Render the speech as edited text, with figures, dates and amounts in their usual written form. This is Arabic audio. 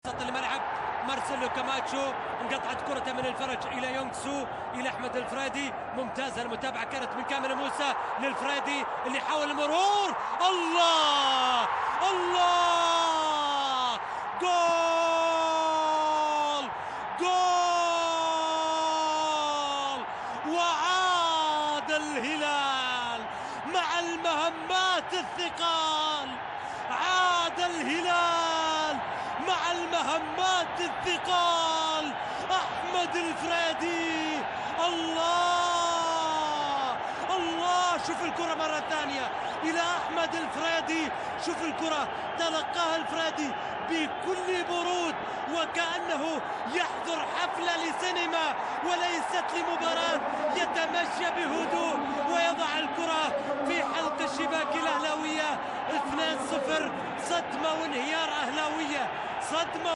وسط الملعب مارسيلو كاماتشو، انقطعت كرة من الفرج إلى يونغ سو إلى أحمد الفريدي. ممتازة المتابعة كانت من كامل موسى للفريدي اللي حاول المرور. الله الله، جول جول! وعاد الهلال مع المهمات الثقال، عاد الهلال مع المهمات الثقال. أحمد الفريدي، الله الله، شوف الكرة مرة ثانية إلى أحمد الفريدي، شوف الكرة تلقاها الفريدي بكل برود وكأنه يحضر حفلة لسينما وليست لمباراة، يتمشى بهدوء ويضع الكرة في حلق الشباك الأهلاوية. 2-0، صدمة وانهيار أهلاوية، صدمة.